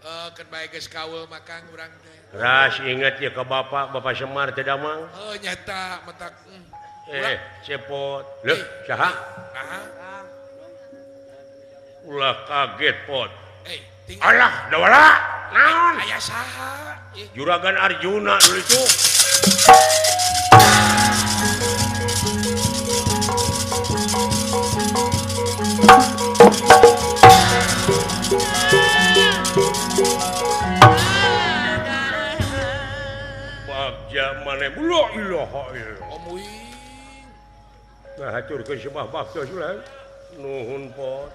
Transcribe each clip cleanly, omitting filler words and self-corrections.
Kan bae geus kaul makang urang teh. Ras inget ya ke Bapak Semar teh damang. Nyata metak. Cepot. Leuh, saha? Naha? Ulah kaget pot. Tinggal. Alah, dawala. Naon? Aya saha? Juragan Arjuna dulu itu. Bagja maneh la ilaha illallah. Omuing. Nah, haturkeun sembah bakti sulan. Nuhun pot.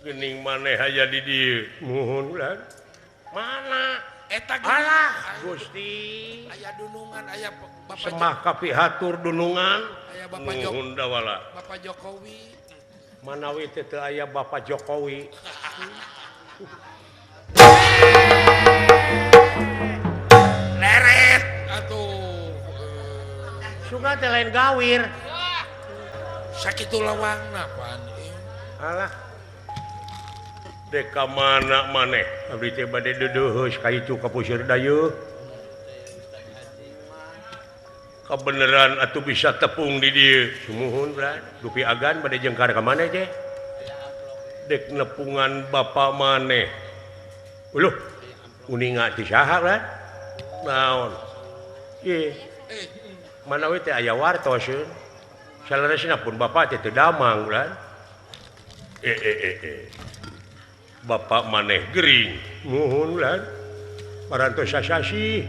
Gening maneh aya di dieu. Nuhun ulan. Mana? Eta Alah, Gusti. Aya dunungan, aya Bapak Sembah ka pihatur dunungan. Aya Bapak Nuhun dawala. Bapak Jokowi. Manawi teh teu aya Bapak Jokowi. Leret atuh. Suga teh lain gawir. Sakitu lawangna pan. Alah. Deka mana maneh? Abdi teh bade deudeus ka itu ka puseur dayeuh. Kabeneran atuh bisa tepung di dieu. Sumuhun Bran. Dupi agan bade jengkar ka maneh teh? Dek nepungan bapa maneh. Uluh. Uninga ti saha Bran? Naon? Ieu. Manawi teh aya wartos. Saleresna pun bapa teh teu damang Bran. Bapak maneh gering. Nuhun Bran. Parantos sasasi.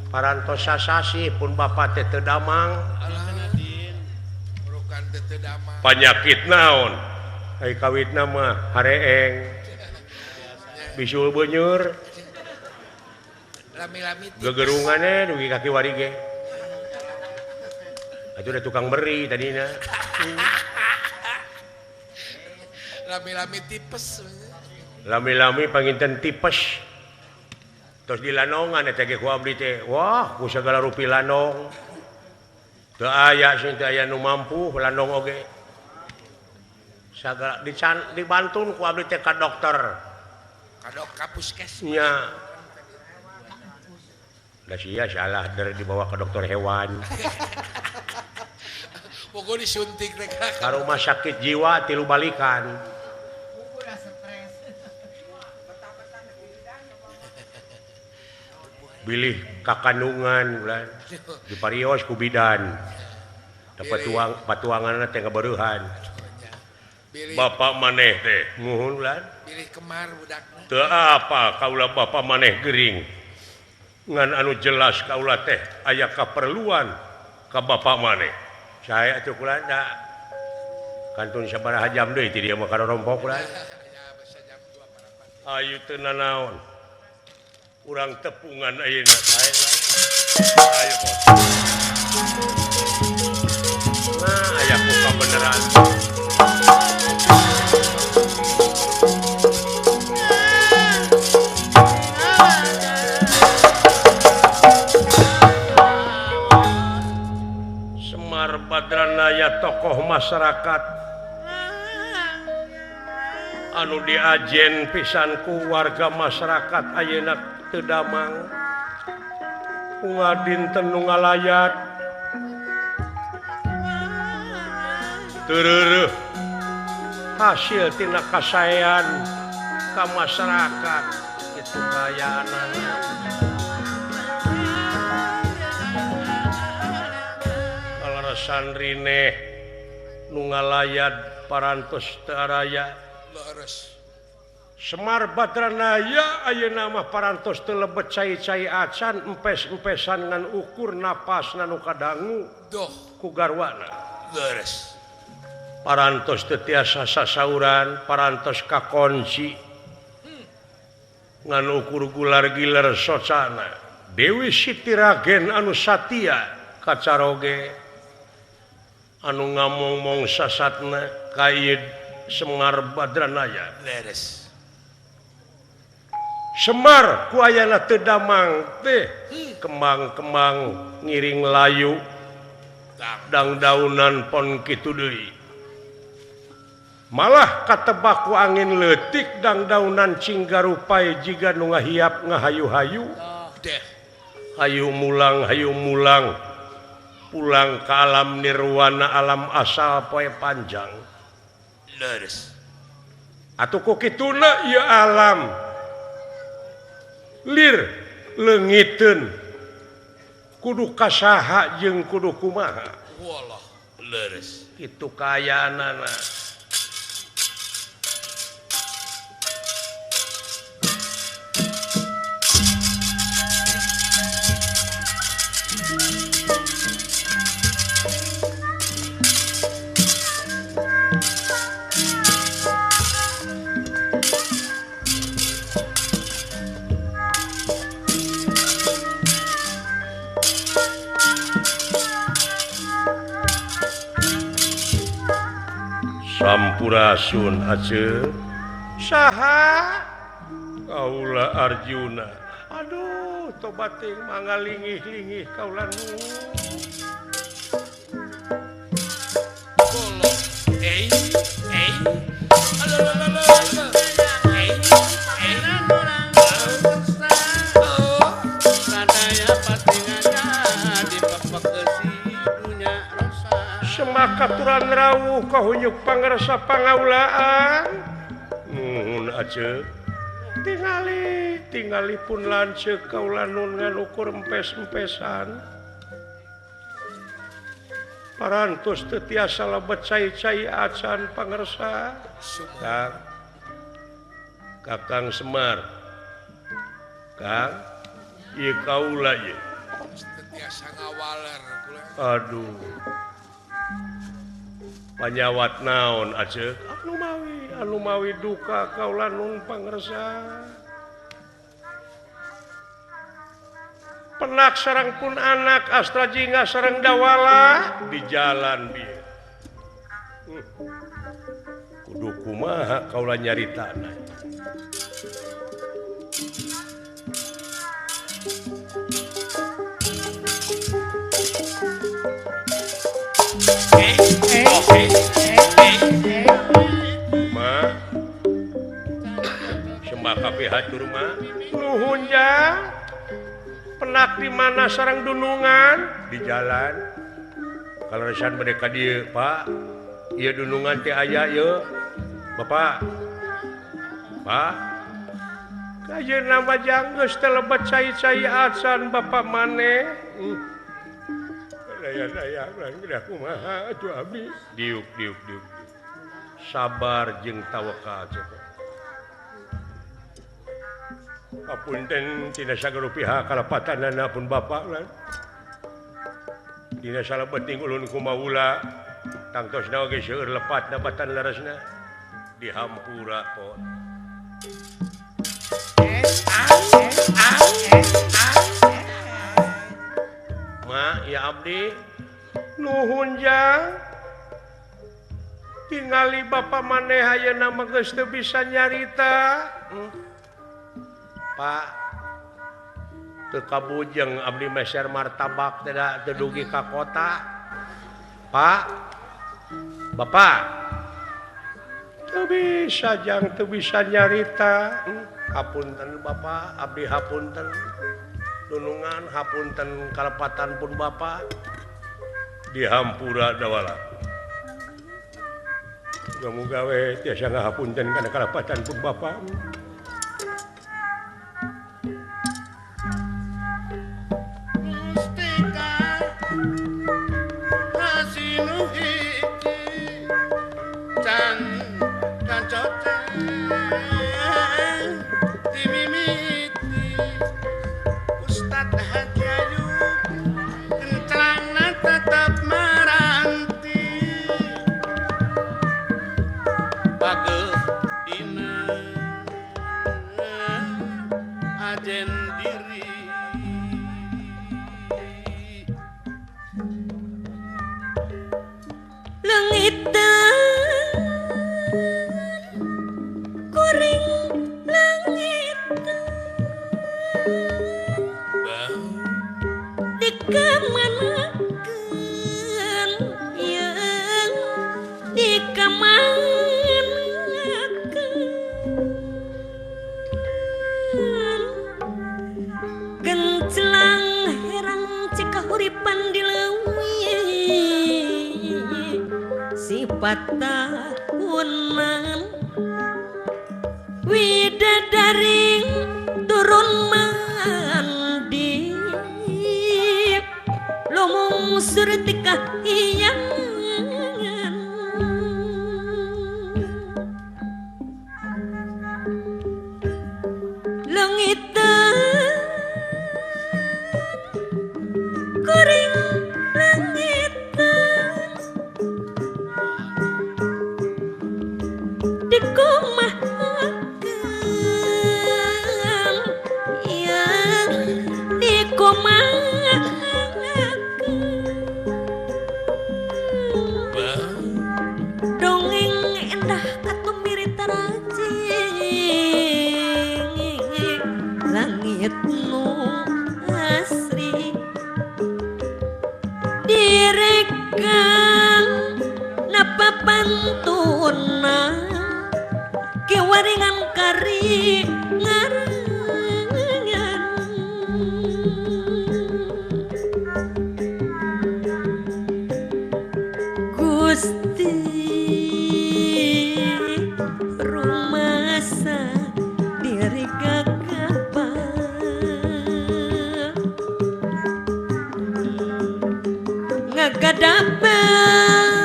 Parantos sasasi pun bapak teh teu damang. Urukan teh teu damang. Panyakit naon? Ai kawitna mah hareeng. Bisul beuneur. Lami-lami Gegerungannya dugi kaki warige. Itu udah tukang beri tadina. Lami-lami tipes. Lami-lami panginten tipes. Terus di lanongan eta ge ku abdi teh. Wah, ku sagala rupi lanong. Teu aya sing teu aya nu mampu lanong oge. Sagala di Bantun ku abdi teh ka dokter. Kadok ka puskes. Nya. Da sia salah dari dibawa ke dokter hewan. Pokok disuntik rek. Ka rumah sakit jiwa tilu balikan. Bilih kakandungan bulan di parios ku bidan. Dapat patuanganna teh ngabereuhan. Bapak maneh teh nuhun bulan. Pilih kemar budakna. Teu apa kaula bapak maneh gering. Ngan anu jelas kaula teh aya kaperluan ka bapak maneh. Saya atuh kula da kantun sabaraha jam deui ti dieu mah karorompok kula. Ayu teu nanaon. Urang tepungan ayeuna sae. Ayo bos. Nah, aya ku kabeneran. Semar Badranaya tokoh masyarakat anu diajen pisanku warga masyarakat ayeuna teu damang ngadinten nu ngalayat teu hasil tina kasaean ka masyarakat itu kayaanana kalarasan rine nu ngalayat parantos teu araya Leres. Semar Badranaya ayeuna mah parantos teu lebet cai-cai acan empes-empesan ngan ukur napasna nu kadangu Doh ku garwana. leres. Parantos teu tiasa sasauran, parantos kakonci. Ngan ukur gular giler socana. Dewi Siti Ragen anu satia kacaroge anu ngamong-mong sasatna kaid Semar Badranaya. Leres. Semar ku ayana teu damang teh kembang-kembang ngiring layu dang daunan pon kitu deui. malah katebaku angin letik dan daunan cinggarupai jika nu ngahiap ngahayu-hayu Deh. hayu mulang pulang ke alam nirwana alam asal poe panjang Leres. atuh ku kituna ieu alam lir leungiteun kudu kasaha jeung kudu kumaha Wallah. Leres. kitu kayanana Sampurasun Aceh saha kaula Arjuna aduh tobat teuing mangalingih-lingih kaula nu Golong. Halo. semakaturan rawuh kahunyuk pangarsa pangaulaan nuhun Aceh tingali pun lanceuk kaula nun nganukur empes-empesan parantos teu tiasa lebet cai-cai acan pangarsa Kang Kakang Semar Kang ieu kaula ieu Biasa ngawaler kula. aduh panyawat naon Aceh anu mawi duka kaula nun pangresa penak sareng pun anak astra jingga sareng dawala di jalan bieu kudu kumaha kaula nyaritana Ma sembah kabeh hatur ma nuhun ja penak di mana sareng dunungan di jalan kaleresan bade ka dieu Pak ieu dunungan teh aya ieu Bapak Pak kajeuna mah janggeus teh lebet cai-cai acan Bapak maneh daya udah kumaha atuh abdi diuk sabar jeung tawakal coba apunten tina sagala pihak kalapatanana pun Bapak lan dina salebeting ulun kumaula tangtosna oge seueur lepatna batan leresna dihampura po Ma ya abdi nuhun jang tingali Bapak maneh ayeuna mah geus teu bisa nyarita Pak teu kabujeng abdi meser martabak teu dugi ka kota Pak Bapak teu bisa jang teu bisa nyarita hapunten Bapak abdi hapunten dunungan hapunten kalepatan pun Bapak dihampura dawala muga we tiasa ngahapunten kana kalepatan pun Bapak Mustika hasinu hiji can kacoten dimimiti Ustad Haji Ayu kentrangna tetep maranti pageuh dina ajen diri Langitan kuring langitan Bang. dikamanakeun yang dikamanakeun patahunan widadaring turun mandi lumung surti kahyangan langit kuring langitan dikumahakeun ya dikumahakeun dongeng endah katumiri tarajing langit nu asri direkang napa pantuna kewaringan kari ngarangan Gusti rumasa diri gagapang ngagadapang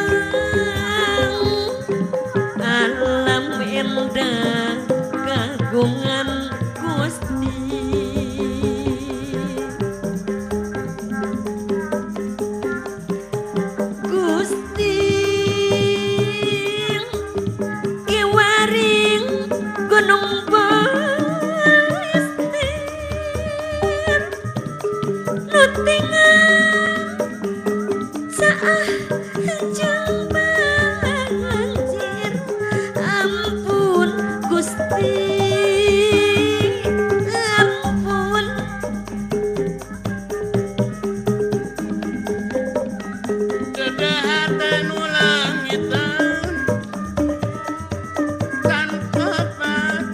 alam endah kagungan Gusti Gusti kiwaring gunung Balestir nu tinggal saah jeung banjir ampun Gusti ampun Dedahatan ulangitan kan pepat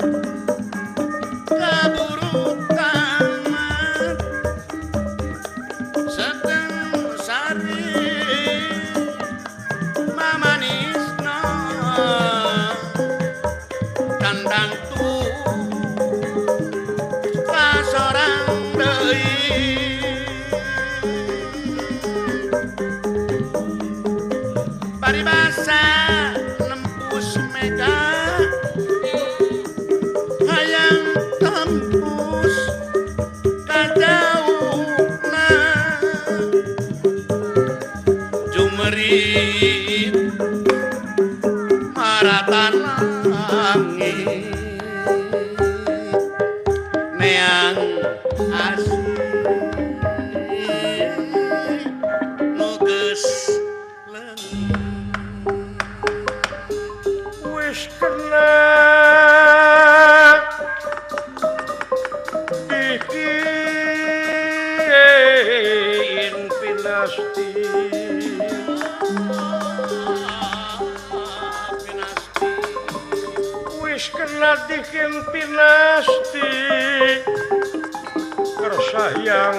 kaburu tamat seteng sari mamanisna kandang tu kasorang deui paribasa nembus mega hayang tembus kadauna jumerit maratan langit neang asih nuges leungit wis kena bikin pinasti wis kena bikin pinasti kersayang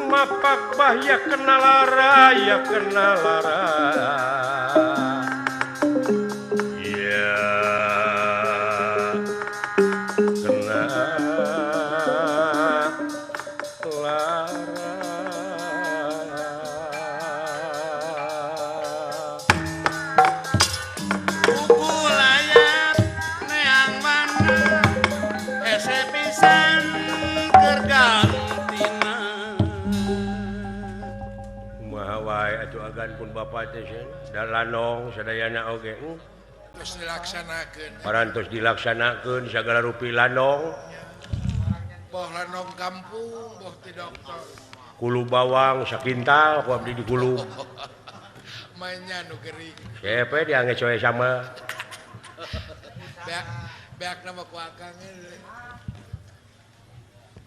mapak bahya kena lara ya kena lara ya kena lara buku layar neang mana ese pisan kergantina kumaha wae atuh agan pun bapa teh da lanong sadayana oge terus dilaksanakan parantos dilaksanakeun sagala rupi lanong boh lanong kampung boh ti dokter kulu bawang sakintal ku abdi di kulu mainnya nu gering siapa dia ngecoy sama beak nama ku akang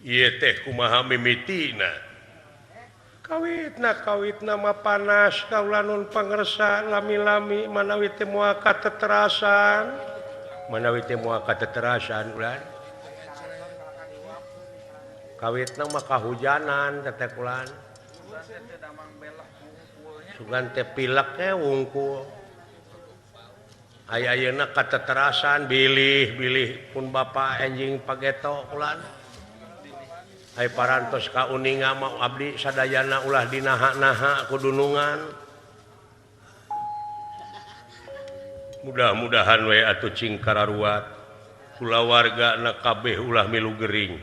ieu teh kumaha mimitina kawitna mah panas kaula nun pangersa lami-lami manawi teh moal kateterasan ulah kawitna mah kahujanan teteh kulan sugan teh pilek wungkul aya-ayeuna kateterasan bilih pun bapak enjing pageto kulan ai parantos ka uninga mau abdi sadayana ulah dinaha-naha ku dunungan mudah-mudahan we atuh cing kararuat kulawarga na kabeh ulah milu gering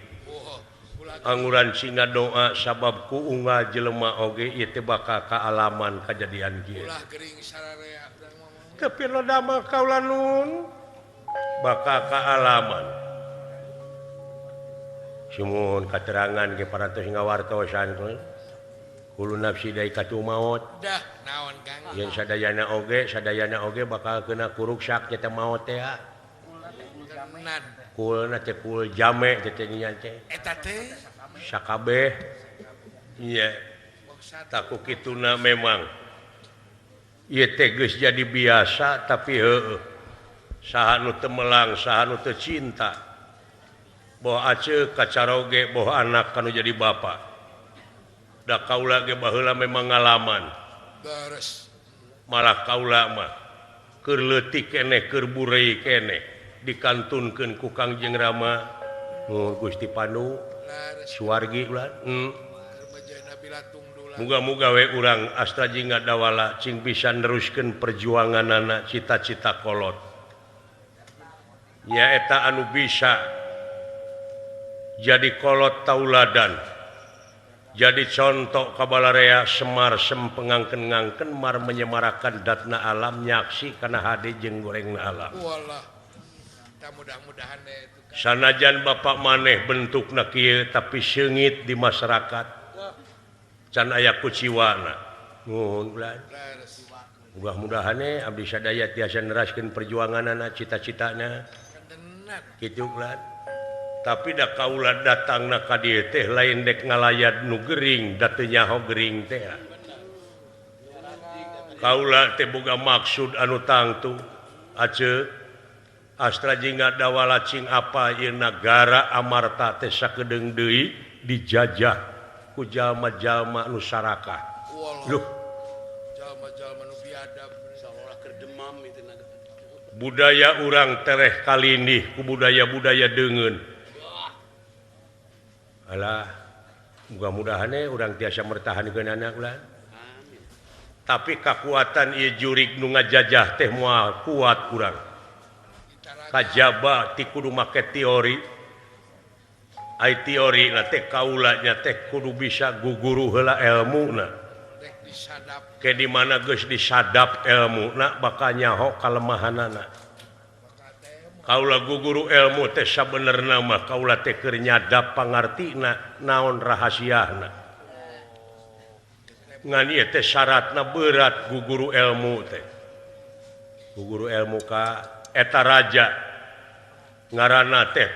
anguran singa doa sababku unggah jelema oge ieu teh bakal kaalaman kajadian kieu ulah gering sararea tapi loda mah kaula nun bakal kaalaman sumuhun katerangan ge parantos ngawartosan kulo nafsi dai katu maut dah naon Kang yen sadayana oge bakal kena kuruksak nya teh maut teh tenan kulna teh kul jame teh nya teh eta teh sakabeh iya taku kituna memang ieu teh geus jadi biasa tapi heueuh saha nu teu melang saha nu teu cinta boh aceuk kacaroge boh anak kanu jadi bapa da kaula ge baheula memang ngalaman beres malah kaula mah keur leutik keneh keur burei keneh dikantunkeun ku Kangjeng Rama nuhun Gusti Panu suwargi ulah berbejana bilatung dulang muga-muga we urang asta jingga dawala cing bisa neruskeun perjuanganana cita-cita kolot nyaeta anu bisa jadi kolot tauladan jadi contoh kabalarea Semar sempengangken-ngangken mar menyemarakan datna alam nyaksi kana hade jeung gorengna alam wallah mudah-mudahan itu sanajan bapak maneh bentukna kieu tapi seungit di masyarakat can aya kuciwana nuhun ulah beres mudah-mudahan abdi sadaya tiasa neraskeun perjuanganana cita-citana tenan kitu ulah tapi da kaula datangna ka dieu teh lain dek ngalayad nu gering da teu nyaho gering teh kaula teh boga maksud anu tangtu aceuk astra jingga dawala cing apa ieu nagara amarta teh sakedeung deui dijajah ku jalma-jalma nu sarakah wallah luh jalma-jalma nu biadab seolah keur demam itu naga budaya urang tereh kalindih ku budaya-budaya deungeun alah mudah-mudahan urang tiasa mertahankeun anak ulah tapi kakuatan ieu jurig nu ngajajah teh moal kuat urang kajaba ti kudu make teori ai teori na teh kaula nya teh kudu bisa guguru heula elmuna dek disadap ke di mana geus disadap elmuna bakal nyaho kalemahanana kaula guguru ilmu teh sabenerna mah kaula teh keur nyadap pangartina naon rahasiana ngan ieu teh syaratna berat guguru ilmu teh guguru ilmu ka eta raja ngaranna teh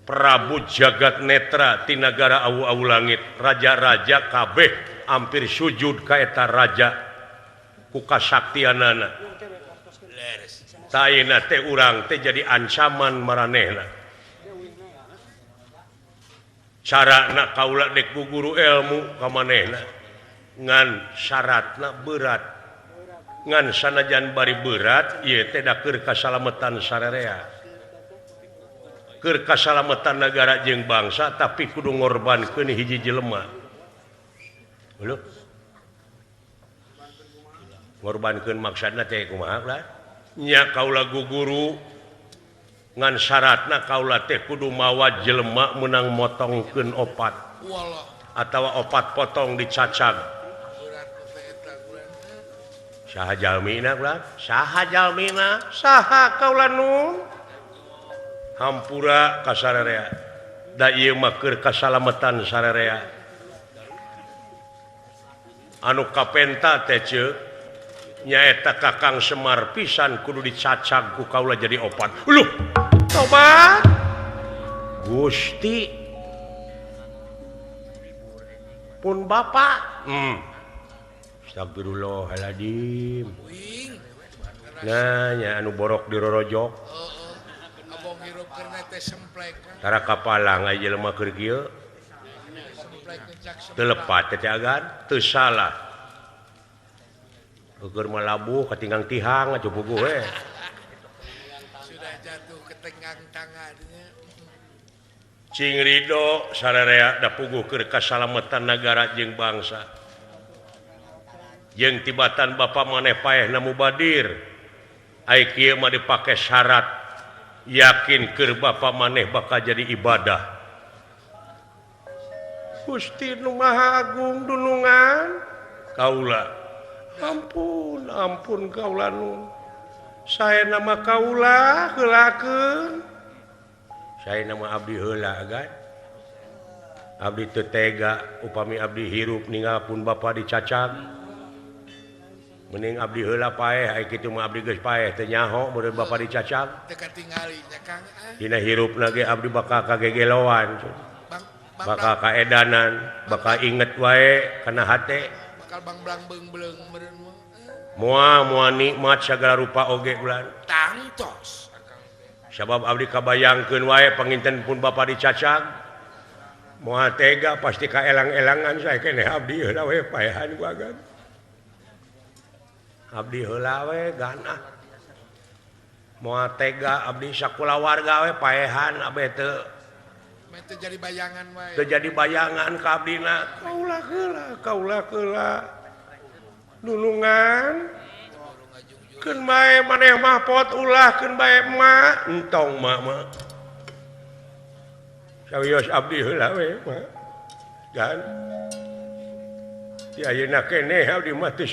Prabu Jagat Netra ti nagara awu-awu langit raja-raja kabeh hampir sujud ka eta raja ku kasaktianana taina teh urang teh jadi ancaman maranehna carana kaula dek guguru ilmu ka manehna ngan syaratna berat ngan sanajan bari berat ieu teh da keur kasalametan sararea keur kasalametan negara jeung bangsa tapi kudu ngorbankeun hiji jelema lho ngorbankeun maksudna teh kumaha lah nya kaula guguru ngan syaratna kaula teh kudu mawa jelema meunang motongkeun opat wallah atawa opat potong dicacag berat teh eta kulan saha jalmina ulah saha jalmina saha kaula nun hampura ka sararea da ieu mah keur kasalametan sararea anu kapenta teh ceuk nyaeta Kakang Semar pisan kudu dicacag ku kaula jadi opat luh tobat Gusti pun bapak astagfirullahaladzim wing nah nya anu borok dirorojok abong hirup keur teh teh semplek tara kapalang aja jelema keur kieu semplek ngecak teu lepat teh agan teu salah keur malabuh katinggang tihang atuh puguh we sudah jatuh ke tenggang tangannya cing Ridho sararea da puguh keur kasalamatan nagara jeung bangsa jeung tibatan bapa maneh paehna mubadir ai kieu mah dipake syarat yakin keur bapa maneh bakal jadi ibadah Gusti Nu Maha Agung dunungan kaula ampun kaula nun saya nama kaula heulakeun saya nama abdi heula kan abdi teu tega upami abdi hirup ninggalkeun bapa dicacag mending abdi heula paeh ai kitu mah abdi geus paeh teu nyaho mun bapa dicacag teu katingali nya Kang dina hirupna ge abdi bakal kagegeloan bakal kaedanan bakal inget wae kana hate bakal bang beung meureun moal nikmat sagala rupa oge ulan tangtos sabab abdi kabayangkeun wae panginten pun bapa dicacag moal tega pasti kaelang-elangan sae keneh abdi heula we paehan ku agan abdi heula we ganah moal tega abdi sakulawarga we paehan abe teu teu jadi bayangan wae teu jadi bayangan ka abdina kaula heula nulungan keun bae maneh mah pot ulah keun bae emak entong mah sawios abdi heula we mah kan ti ayeuna keneh abdi mah teu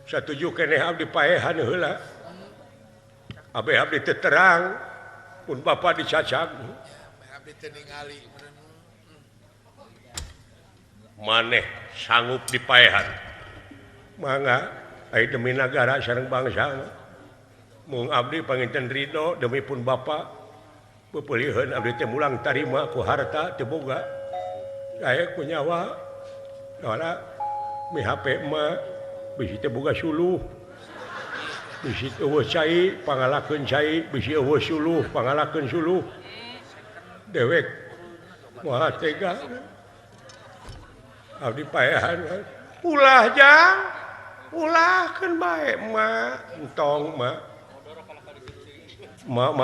satuju keneh abdi paehan heula abe abdi teu terang pun bapa dicacag abdi teu ningali maneh sanggup dipaehan mangga ai demi nagara sareng bangsa mung abdi panginten Ridho demi pun bapa beupeulieun abdi teh mulang tarima ku harta teu boga sae ku nyawa ora mi HP mah bisi teu boga suluh bisi eueuh cai pangalakeun cai bisi eueuh suluh pangalakeun suluh dewek moal tega abdi paehan ulah jang ulah keun bae mak entong mak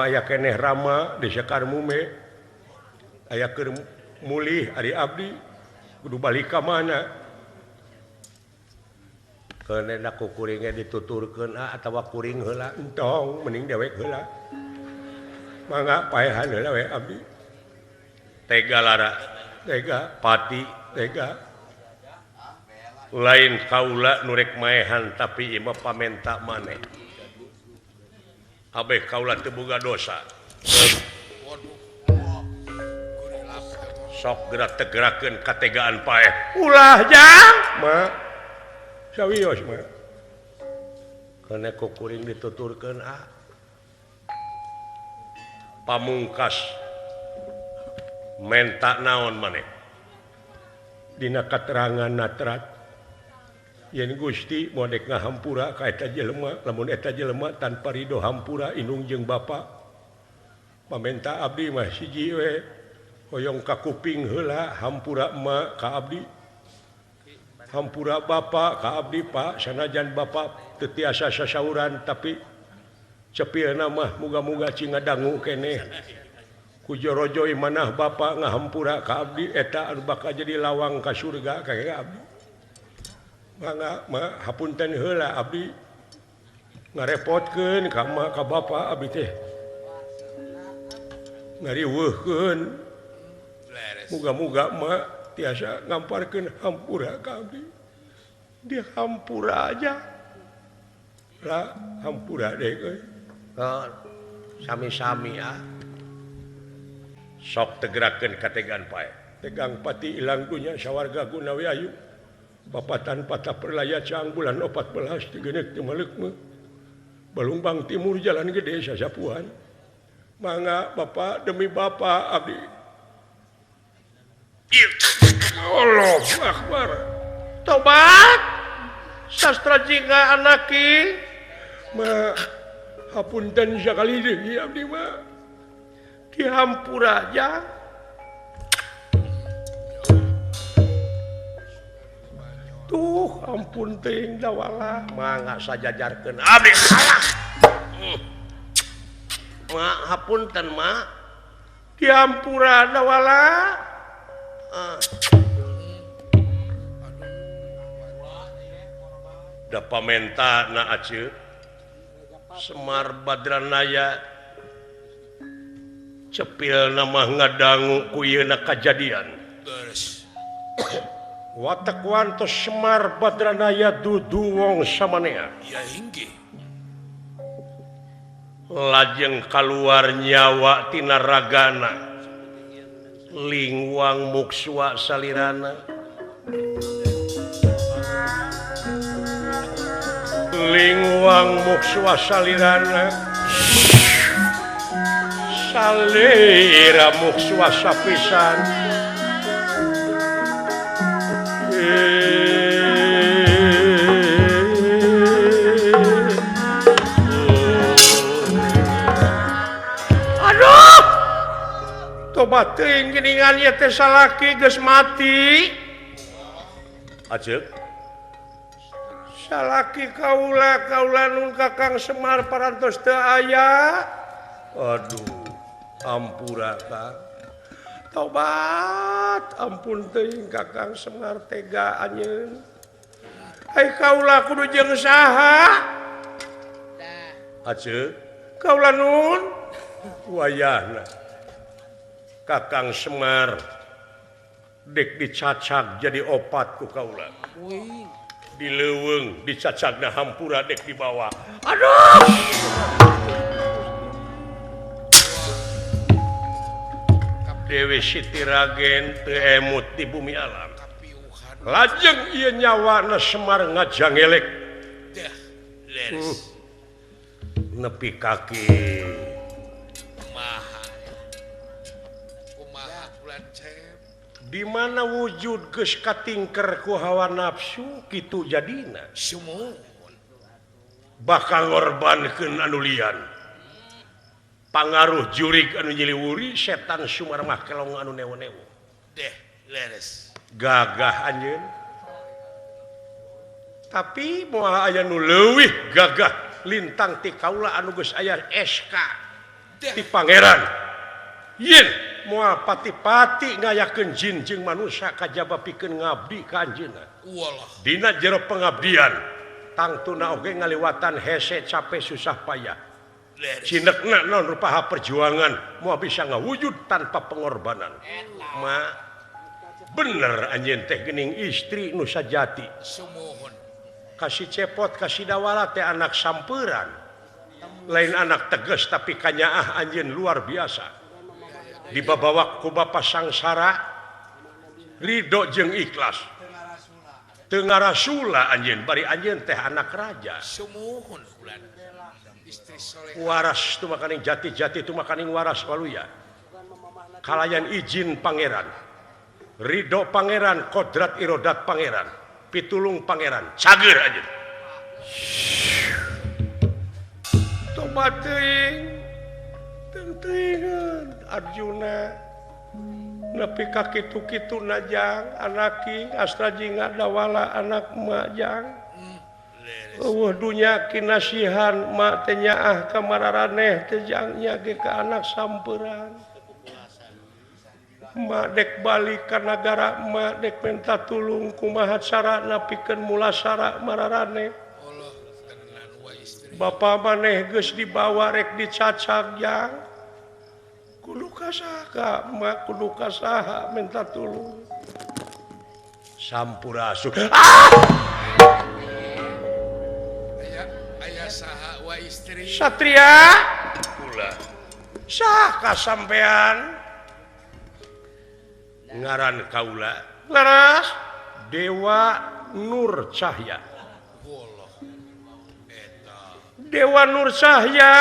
aya keneh rama di Sekar Mume aya keur mulih ari abdi kudu balik ka mana keunna ku kuringe dituturkeun atawa kuring heula entong mending dewek heula mangga paehan heula we abdi tega lara tega pati tega lain kaula nurek maehan tapi imah pamenta maneh abeh kaula teu boga dosa sok gerak tegerakeun kategaan paeh ulah jang mah sawios mah kana ku kuring dituturkeun pamungkas menta naon maneh dina katerangan natrat yen Gusti modek ngahampura ka eta jelema lamun eta jelema tanpa ridho hampura indung jeung bapa pamenta abdi mah siji we hoyong ka kuping heula hampura emak ka abdi hampura bapa ka abdi Pak sanajan bapa teu tiasa sasauran tapi cepieuna mah muga-muga cing ngadangu keneh ku jorojoy manah bapa ngahampura ka abdi eta anu bakal jadi lawang ka surga ka abdi mangga mah hapunten heula abdi ngarepotkeun ka mak ka bapa abdi teh ngariweuhkeun muga-muga mak tiasa ngamparkeun hampura ka abdi dia hampura aja lah hampura deui euy sami-sami sok tegerakeun kategaan pae tegang pati ilang dunya sawarga gunawi ayu papatan patah perlaya cang bulan 14 tigenek teu maleuk Balumbang Timur Jalan Gede Sasapuan mangga Bapak demi Bapak abdi Allahu Akbar tobat sastra jingga anaki ma hapunten sakali deui abdi mah dihampura aja tuh ampun teuing dawala mangga sajajarkeun abdi kalah mak hapunten mak dihampura dawala da pamenta na aceuk Semar Badranaya cepil nama ngadangu ku yeuna kajadian watak wantos Semar Badranaya dudu wong samanea ya hinggih lajeng kaluar nyawa tina ragana lingwang mukswa salirana lingwang mukswa salirana salira mukswa sapisan aduh tobat teuing geuningan ieu teh salaki geus mati ajeuk salaki kaula nun Kakang Semar parantos teu aya aduh ampura Kang tobat ampun teuing Kakang Semar tega anjeun ai kaula kudu jeung saha ajeuk kaula nun wayahna Kakang Semar dek dicacak jadi opat ku kaula dileuweung dicacakna hampura dek dibawa aduh Dewi Siti Ragen teu emut di bumi alam lajeng ieu nyawana Semar ngajangelek dah leres nepi kaki kumaha bulan cep di mana wujud geus katingker ku hawa nafsu kitu jadina sumuhun bakal ngorbankeun anu lian pangaruh jurig anu nyiliwuri setan Sumar mah kelong anu newo-newo deh leres gagah anjeun tapi moal aya nu leuwih gagah lintang ti kaula anu geus aya SK ti pangeran yen moal pati-pati ngayakeun jin jeung manusia kajaba pikeun ngabdi ka anjeunna walah dina jero pengabdian tangtuna oge ngaliwatan hese capek susah payah leres cinekna naon rupaha perjuangan moal bisa ngawujud tanpa pengorbanan ma bener anjeun teh geuning istri nu sajati sumuhun kasih cepot kasih dawala teh anak sampeuran lain anak tegas tapi kanyaah anjeun luar biasa dibabawa ku bapa sangsara ridho jeung ikhlas teu ngarasula anjeun bari anjeun teh anak raja sumuhun bulan istri soleh waras tu makaning jati-jati tu makaning waras waluya kalayan izin pangeran ridho pangeran kodrat irodat pangeran pitulung pangeran cager aja tobat teuing teuingan Arjuna nepi ka kitu-kitu najang anaki astrajinga dawala anak majang dunya kinasihan mak teh nyaah ka mararaneh teh jangnya ge ka anak sampeuran mak dek balik ka nagara mak dek minta tulung kumaha carana pikeun mulasara mararaneh Allah tenan wa istri bapa maneh geus dibawa rek dicacak jang kudu kasaha mak kudu kasaha minta tulung sampurasun aya saha wa istri Satria pula sah kasampean ngaran kaula leres Dewa Nur Cahya walah eta Dewa Nur Cahya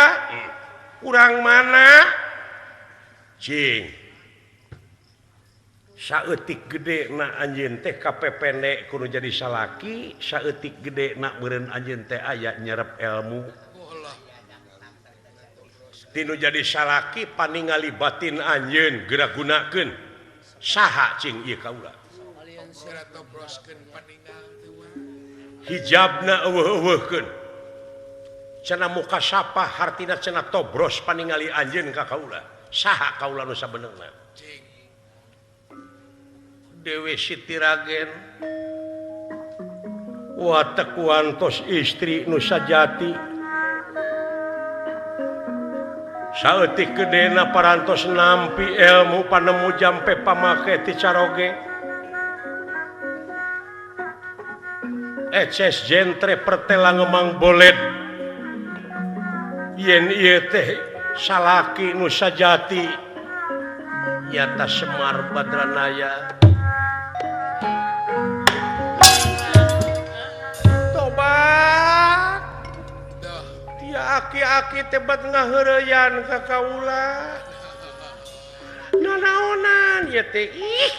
urang mana cing saeutik gede na anjeun teh kapepene kudu jadi salaki saeutik gede na beureun anjeun teh aya nyerep ilmu walah tinu jadi salaki paningali batin anjeun gerak gunakeun saha cing ieu kaula Sira tobroskeun paningal teu mah. hijabna eueuh-eueuhkeun cenah muka sapa hartina cenah tobros paningali anjeun ka kaula saha kaula nu sabenerna Cing. Dewi Siti Ragen watek wantos istri nu sajati saeutik gedena parantos nampi ilmu panemu jampe pamake ti caroge eces jentre pertela ngemang boled yen ieu teh salaki nu sajati nyata Semar Badranaya tobat Dah. dia aki-aki tebat ngaheureyan ka kaula nanaonan ya teh ih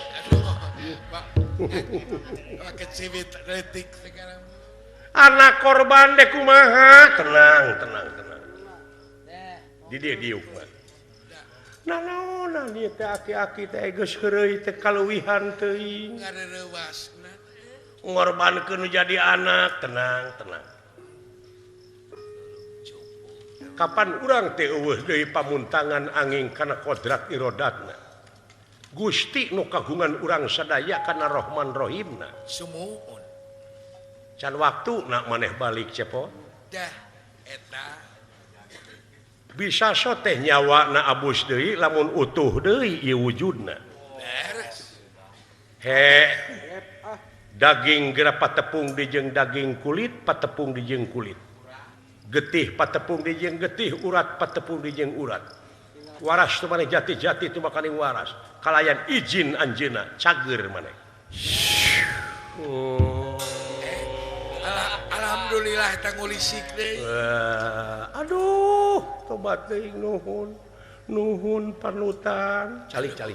Pak. Pakai cibit retik sekarang. anak korban deh kumaha tenang di dia diuk mah nanaonan ieu teh aki-aki teh geus heureuy teh kaluwihan teuing Ngareureusna. ngorbankeun jadi anak tenang kapan urang teh eueuh deui pamuntangan angin kana kodrat irodatna Gusti nu kagungan urang sadaya kana Rahman Rahimna Sumuun. can waktu nak maneh balik cepo Dah eta bisa so teh nyawa na abus deui lamun utuh deui ieu wujudna beres. he daging geura patepung dijeng daging kulit patepung dijeng kulit getih patepung dijeng getih urat patepung dijeng urat waras tu maneh jati-jati tu makaning waras kalayan izin anjeunna cager maneh Alhamdulillah eta ngulisik deui. aduh tobat deui nuhun panutan calik Eta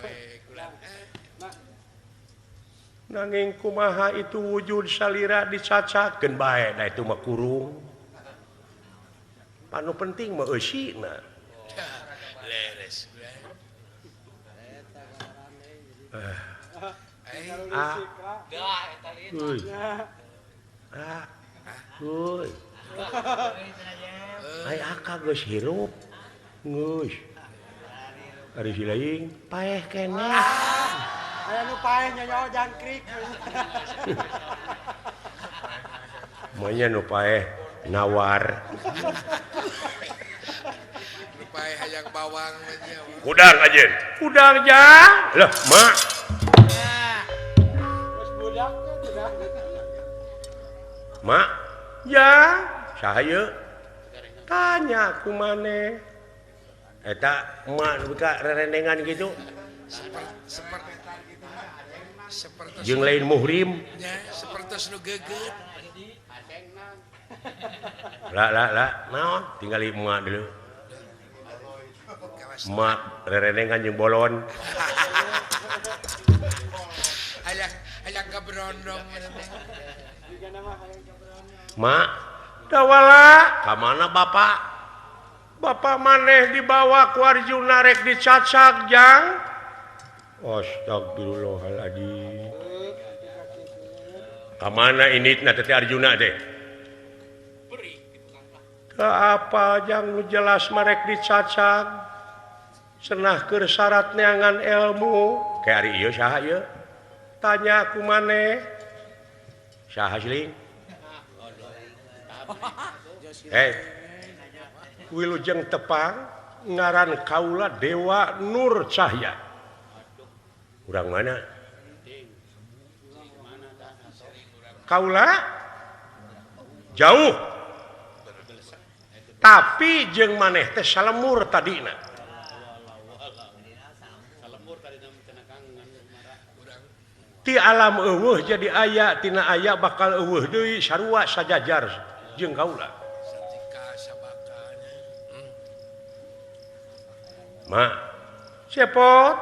we kulan. nanging kumaha itu wujud salira dicacakeun bae da itu mah kurung panu penting mah eusina Dah. Leres. Euy. Euy. Ai aka geus hirup. Geus. Ari silaing paeh keneh. Aya nu paeh nyanyawa jangkrik. Monya nu paeh nawar. Rupai hayang bawang mah nya. Udang ajeun. Udang ja. Lah, mak. Terus budak teh budak. Mak. Ya, saha tanya ku maneh. Eta mak nu ka rerendengan gitu. Seperti Jeung lain muhrim. nya seperti nu geugeut. Lah. Naon? Tinggali emak dulu. Emak rerendengan jeung bolon. Hayang kaberondong. Mak, dawala, ka mana bapak? Bapak maneh dibawa ku Arjuna rek dicacak jang. Astagfirullahaladzim. Ka mana ini na teh Arjuna teh? Ka apa jang nu jelas marek dicacak. Cenah keur syarat neangan ilmu. Kayak ari ieu saha ieu? Tanya ku maneh. Saha siling? Wilujeng tepang ngaran kaula Dewa Nur Cahya. Urang mana? Kaula jauh. Tapi jeung maneh teh salemur tadina. Ti alam eueuh jadi aya tina aya bakal eueuh deui sarua sajajar jeung kaula. Mak, cepot.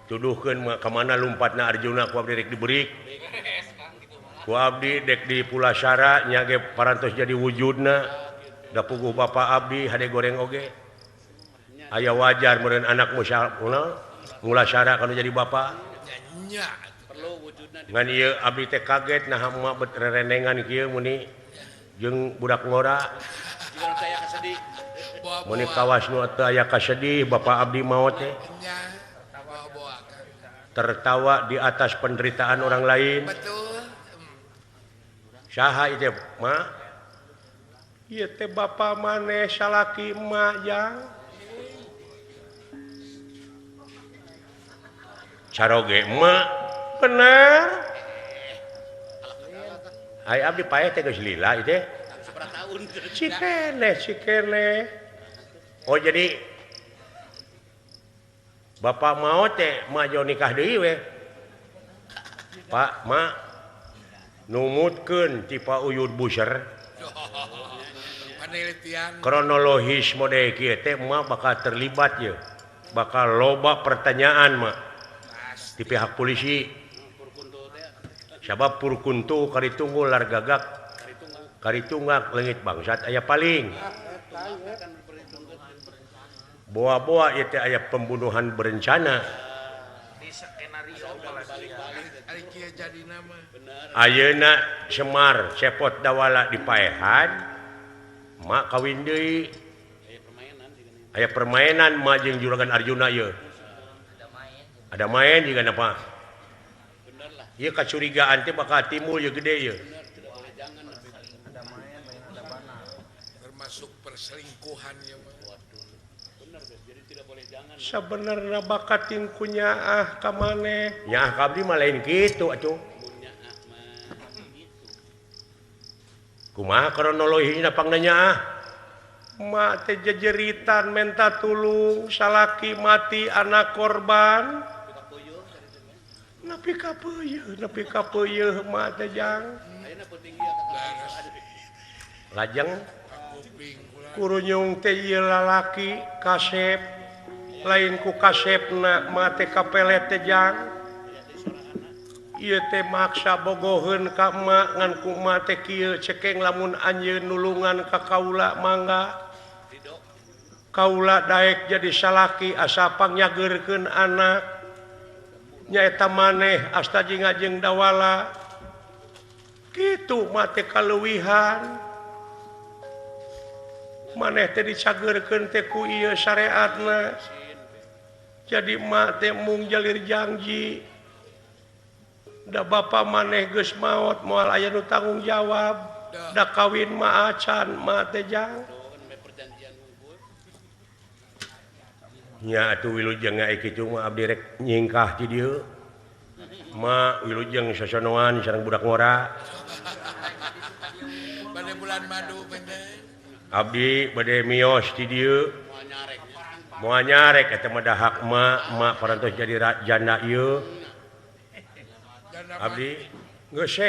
Tuduhkeun mak ka mana lumpatna Arjuna ku abdi rek dibeurik. Ku abdi dek di Pulasara nya ge parantos jadi wujudna da puguh Bapak Abdi hade goreng oge aya wajar meureun anak mula syara kalau jadi bapak nya ngan ieu abdi teh kaget nah emak bet rerenengan kieu muni jeung budak ngora muni kawas nu teu aya kasedih Bapak Abdi maot teh nya bawa kan tertawa di atas penderitaan orang lain betul saha ieu mak ieu teh bapa maneh salaki emak jang caroge emak bener ai abdi paeh teh geus lila ieu teh cikene oh jadi bapak mau teh mak jo nikah deui we Pak mak numutkeun ti Pak Uyud Buser penelitian kronologis mode kieu teh mak bakal terlibat ye bakal loba pertanyaan mak di pihak polisi sabab Purkuntu karitunggul lar gagak karitunggak leungit bangsat aya paling boa-boa ieu teh aya pembunuhan berencana ari kieu jadi nama ayeuna Semar cepot dawala di paehan mak kawin deui aya permainan mak jeung juragan Arjuna ieu ada main juga apa ieu kacurigaan teh bakal timbul ieu gede ieu termasuk perselingkuhan ya mah sabenerna bakatin ku nyaah ka maneh nyaah ka abdi mah lain kitu atuh kumaha kronologisna pangna nyaah mak teh jejeritan menta tulung salaki mati anak korban nepi ka peuyeul mak teh jang lajeng kurunyung teh ieu lalaki kasep lain ku kasepna mak teh kapelet teh jang ieu teh maksa bogoheun ka emak ngan ku emak teh kieu cekeng lamun anjeun nulungan ka kaula mangga kaula daek jadi salaki asa pangnyageurkeun anak nyaeta maneh asta jeung dawala kitu mah teh kaleuwihan maneh teh dicageurkeun teh ku ieu syariatna jadi mak teh mung jalir janji da bapa maneh geus maot moal aya nu tanggung jawab da kawin mah acan mak teh jang nya atuh wilujeng aya kitu mah abdi rek nyingkah ti dieu mak wilujeng sasonoan sareng budak ngora pada bulan madu bener abdi bade mios ti dieu moal nyarek eta mah dahak mak parantos jadi janda ieu abdi geus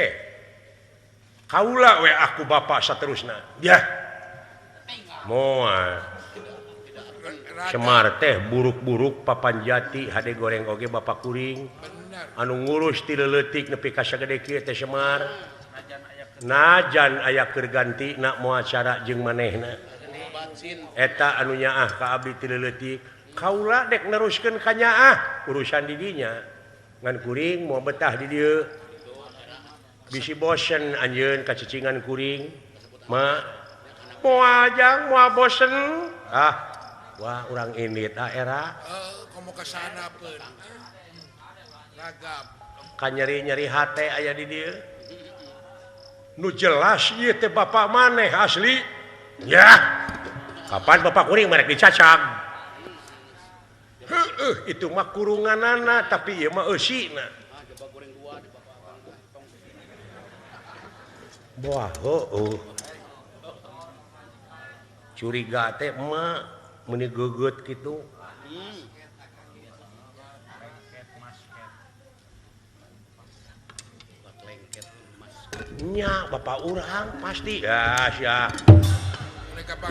kaula we aku bapa saterusna yah moal Semar teh buruk-buruk papan jati hade goreng oge bapak kuring anu ngurus ti leuletik nepi ka sagede kieu teh Semar najan aya keur gantina moal acara jeung manehna eta anu nyaah ka abdi ti leuletik kaula dek neruskeun ka nyaah urusan di dinya ngan kuring moal betah di dieu bisi bosen anjeun kacicingan kuring mak moal jang moal bosen wah urang indit era komo ka sana peun ragap ka nyeri-nyeri hate aya di dieu nu jelas ieu teh bapak maneh asli ya kapan bapak kuring merek dicacag itu mah kurunganana tapi ieu mah eusina wah curiga teh mah meni geugeut kitu nya bapak urang pasti ya sia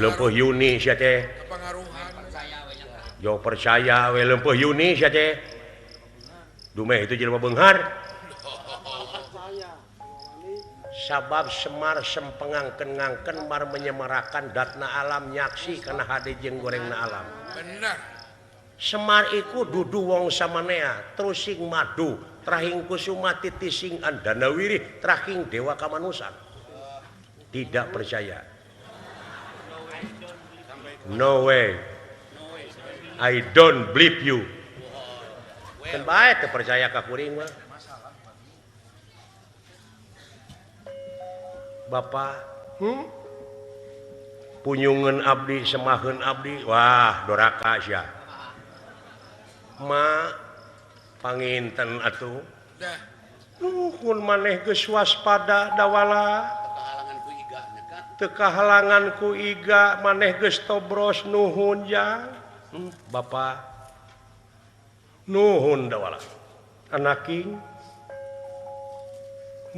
leumpeuh Yuni sia teh pengaruhan jo percaya we leumpeuh Yuni sia teh dumeh itu jelema beunghar sabab Semar sempengangken-ngangken mar menyemarakan datna alam nyaksi karena hade jeung gorengna alam. Benar. Semar iku dudu wong samanea terusing madu trahing kusuma titising andana wirih trahing dewa kamanusan. Tidak percaya. No way. I don't believe you. Kan bae teu percaya ka kuring mah. Bapak, punyungan abdi, semaheun abdi, wah doraka sia. Ma panginten atuh. Dah. Nuhun maneh geus waspada dawala. Teu kahalangan ku iga maneh geus tobros nuhun jang. Bapak nuhun dawala. Anaking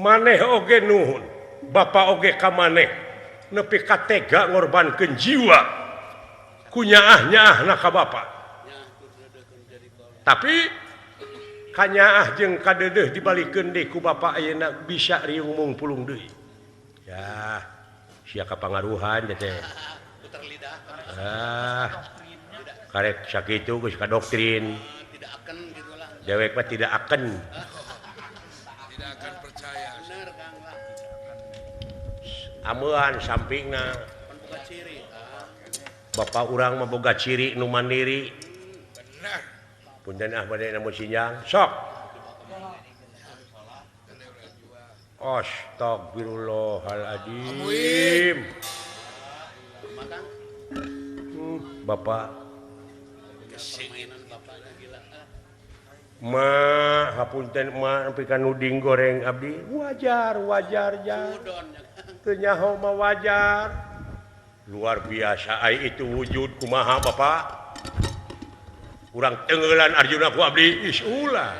maneh oge nuhun. Bapak oge ka maneh nepi ka tega ngorbankeun jiwa ku nyaah-nyaahna ka Bapak. Tapi kanyaah jeung kadeudeuh dibalikeun deui ku Bapak ayeuna bisa riung mung pulung deui. Ya, sia kapangaruhan teh. Puter lidah. Karek sakitu geus ka doktrin. Tidak akan gitulah. Dewek mah tidak akan. Tidak akan percaya. Bener Kang lah. Amuan sampingna Bapak urang mah boga ciri nu mandiri. Benar. Punten bade namun sinjang. Sok. Astagfirullahaladzim. Bapak ma hapunten ma nepi ka nuding goreng abdi wajar jang. Teu nyaho mah wajar. Luar biasa ai itu wujud kumaha Bapak. Urang tenggelan Arjuna ku abdi is ulah.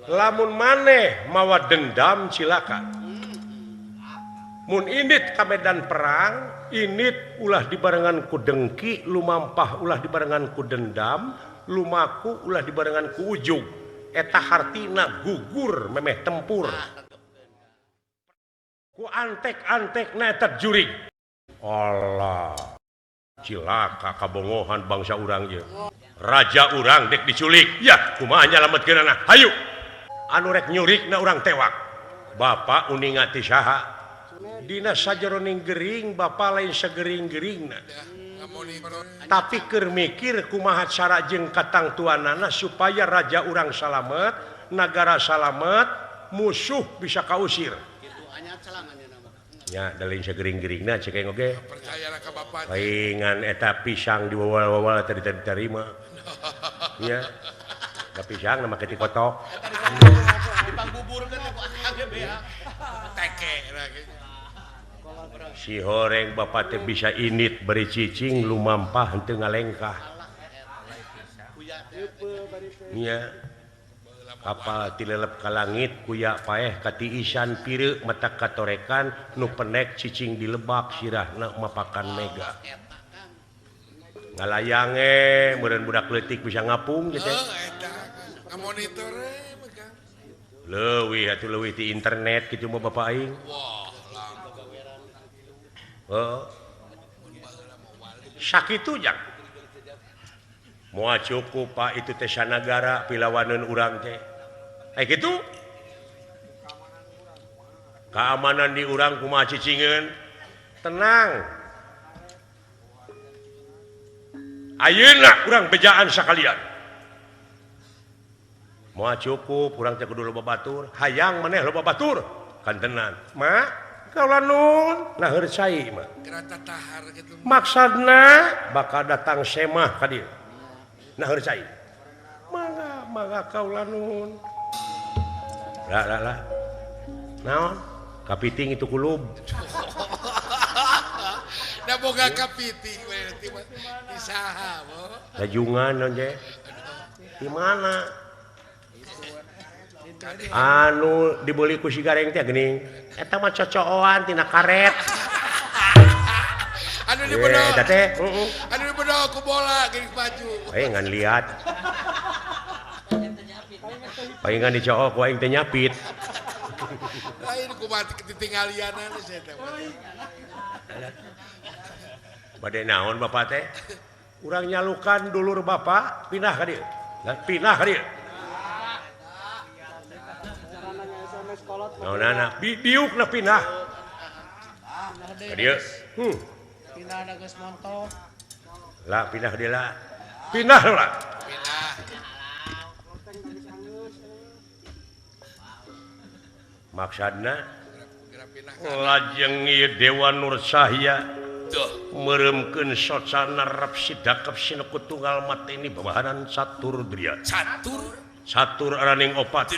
Lamun maneh mawa dendam silakan. Mun init ka medan perang, init ulah dibarengan ku dengki, lumampah ulah dibarengan ku dendam, lumaku ulah dibarengan ku ujug. Eta hartina gugur memeh tempur. Ku antek-antek na eta jurig. Allah. Cilaka kabongohan bangsa urang ieu. Raja urang dek diculik. Ya, kumaha nyalametkeunana? Hayu. Anu rek nyurikna urang tewak. Bapak uning ati saha? Dina sajeroning gering Bapak lain sagering-geringna. Tapi keur mikir kumaha cara jeung katang tuanana supaya raja urang salamet, nagara salamet, musuh bisa kausir. Ya, dalin sagering-geringna cek aing oge. Percayalah ka Bapak. Paingan eta pisang diwawal-wawal tadi diterima. Ya. Da pisang nama keti kotok. Dipangbuburkeun ku age bea. Teke. Si horeng Bapak teh bisa init beri cicing lumampah henteu ngalengkah. Nya. Kapal tilelep ka langit kuya paeh ka tiisan pireu mata katorekan nu penek cicing dilebak sirahna mapakan mega. Ngalayange meureun budak leutik bisa ngapung gitu. Eta ngamonitor megang. Leuwih atuh leuwih ti internet kitu mah Bapak aing. Wah. Sakitu jang. Moal cukup Pak itu teh sanagara pilawaneun urang teh. Gitu. Keamanan di urang kumaha cicingeun? Tenang. Ayeuna urang bejaan sakalian. Moal cukup urang teh kudu loba batur, hayang maneh loba batur. Kantenan. Ma, kaula nun, nah heureus cai mah. Kerata tahar gitu. Maksudna bakal datang semah ka dieu. Nah heureus cai. Mangga kaula nun. Lah. Naon? Kapiting itu kulub. Da boga kapiting we nanti mah di saha, Bo? Lajungan naon je? Di mana? Anu dibeli ku si gareng teh geuning. Eta mah cocokan tina karet. Anu dibedol. Eta teh, Anu dibedol ku bola geuning baju. ngan lihat. Palingan dicook ku aing teh nyapit. Lain kumat ketinggalan saya teh. Bade naon bapak teh? Urang nyalukan dulur bapak pindah ka dieu. Pindah ka dieu. SMS kolot Naonana bidiukna pindah. Ka dieu. pindah ada geus montok. Lah pindah ka dieu lah. Pindah lah. Pindah. Maksudna Gerak pindah. lajeng ieu Dewa Nur Cahya Tuh. meremkeun socana rapsidakep sineku tunggal mateni babahanan satur dria. Satur araning opat.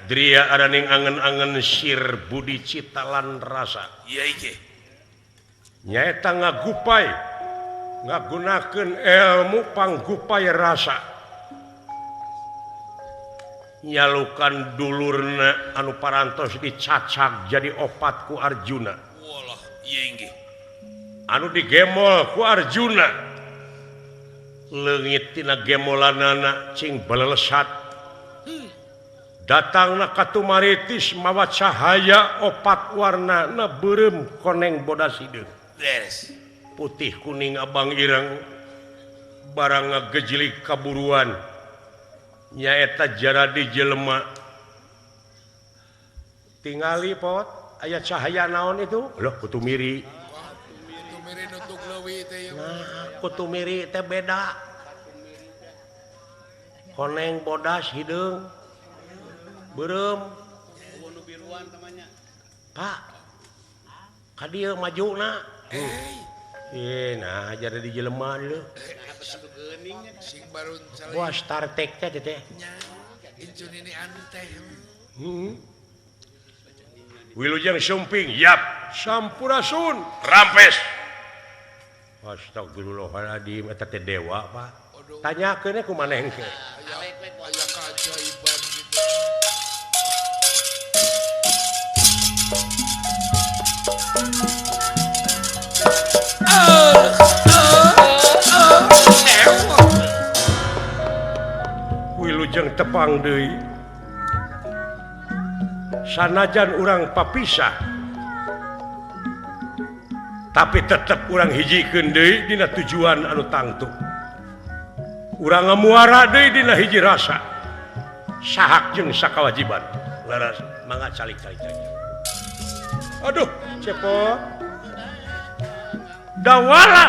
Dria araning angen-angen sir budi citalan rasa. Iya iki. Nyaeta ngagupay ngagunakeun ilmu panggupay rasa. Nyalukan dulurna anu parantos dicacak jadi opat ku Arjuna. Walah, iya inggih. Anu digemol ku Arjuna leungit tina gemolanana cing balelesat datangna katumaritis mawa cahaya opat warnana beureum koneng bodas hideung Beres. putih kuning abang ireng barang ngagejlik kaburuan nyaeta jaradi jelema tingali pot aya cahaya naon itu loh kutumiri Itu mirin untuk leuwih teh. nah kutumiri teh beda koneng bodas hideung beureum pak ka dieu majuna nah jadi di jelema dulu Sing barun saleh. wah Star Trek teh teh Incun ini anu teh. Wilujeng Sumping yap sampurasun rampes astagfirullahaladzim eta teh dewa pak tanyakeun ku maneh engke Aya keajaiban gitu. Wilujeng tepang deui sanajan urang papisah tapi tetep urang hijikeun deui dina tujuan anu tangtu urang ngamuara deui dina hiji rasa sahak jeung sakawajiban laras mangga calik-calik aduh cepot dawala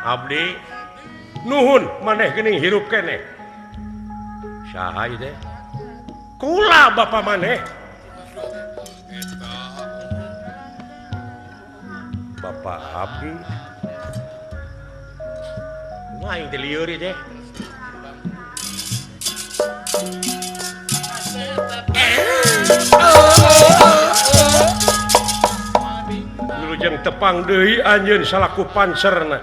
abdi nuhun maneh geuning hirup keneh saha ieu teh kula bapa maneh Bapak abdi main teh lieur ieu teh Wilujeng tepang deui anjeun salaku pancerna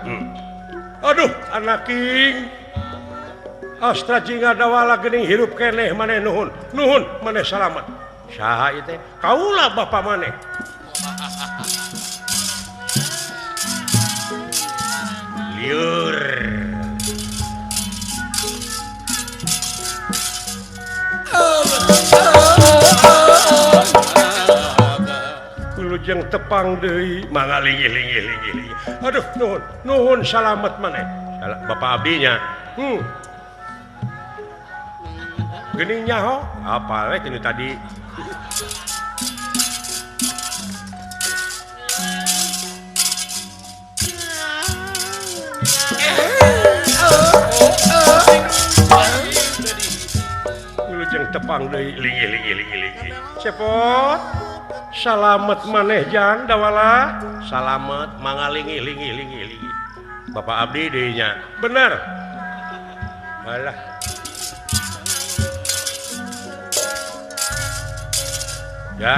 aduh anak king Astra jingga dawala geuning hirup keneh maneh nuhun maneh salamet saha ieu teh kaula bapa maneh liur Wilujeng tepang deui mangga linggih aduh nuhun salamet maneh bapa abdinya geuning nyaho apa we tinu tadi Wilujeng tepang deui linggih cepot salamet maneh jan dawala salamet mangga linggih Bapak abdi deui nya bener alah ya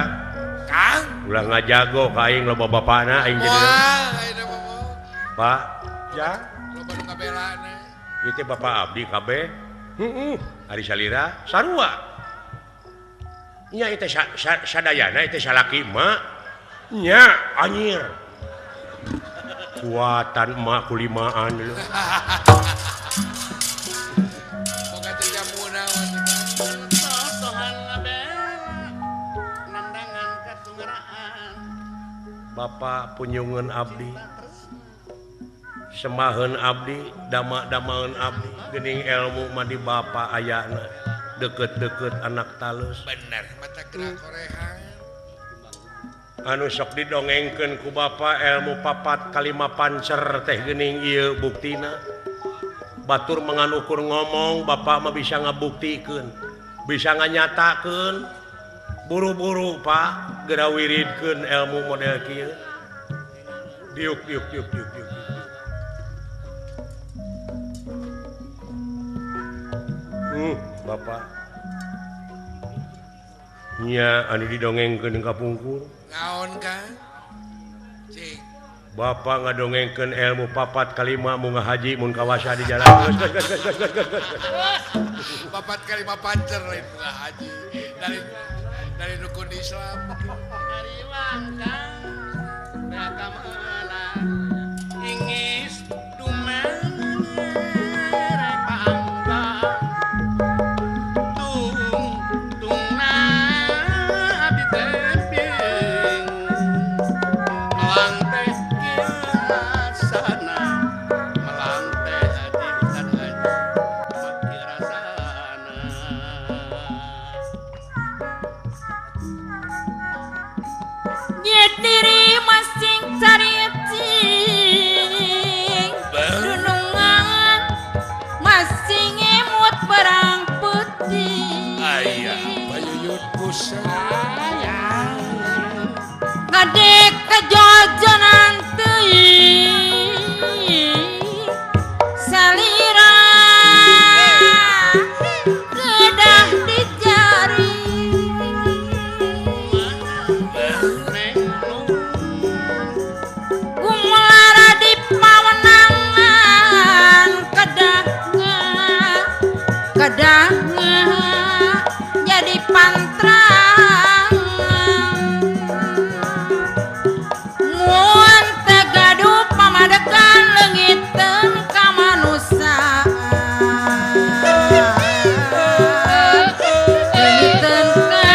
Kang. ulah ngajago ka aing loba bapana aing jadi Wah, ayeuna mah. Pak ya Loba nu ngabelana. ieu teh bapak abdi kabeh ari salira sarua nya ieu teh sadayana ieu teh salaki mah nya anyir kuatan emak kulimaan dulu Boga teh jamu naon. Bapak punyungan abdi semahan abdi dama-damahan abdi gening ilmu mandi Bapak ayana deket-deket anak talus bener mata gerak korehan anu sok didongengkeun ku Bapak ilmu papat kalima pancer teh gening ieu buktina batur menganukur ngomong Bapak mah bisa ngabuktikeun bisa nganyatakeun buru-buru Pak geura wiridkeun ilmu model kieu diuk Bapak nya anu didongengkeun kapungkur naon kan cing Bapak ngadongengkeun ilmu papat kalima mun ngahaji mun kawasa di jalan papat kali pancer lain bunga haji dari rukun Islam Dari langkah mereka menang ingis dumerek pangga tungna abdi tebing melanteh kirasana melanteh hati bukan haji kirasana diri masing cariting dunungan masing emut berang putih bayuyut busa ngadek kejojonan teuing salira gedah di jari Gumelara di pawenangan kedah jadi pantrang mun teu gaduh pamadegan leungiteun ka manusa leungiteun ka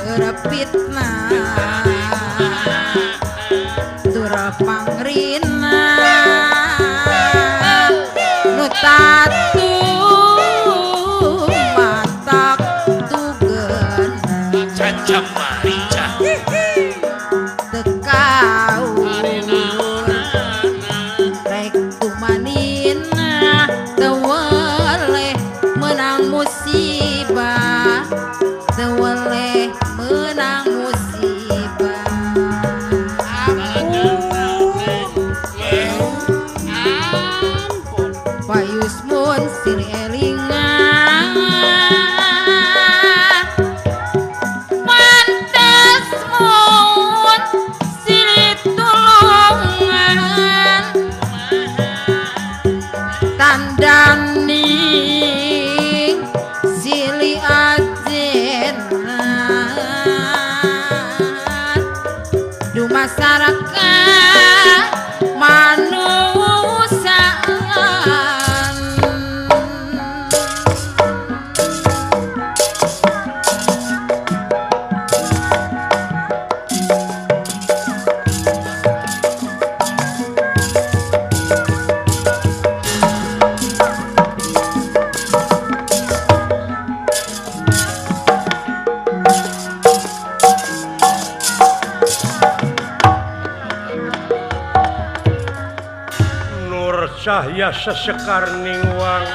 serepitna dura pangrina nu tatu matak tugeuna cancam marica tekau rek tumanina teu weleh menang musibah teu weleh menang musibah payus mun siri elingan pantes mun siri tulungan tandaning sili ajenan du masyarakat manusaan nur cahya sesekar ningwang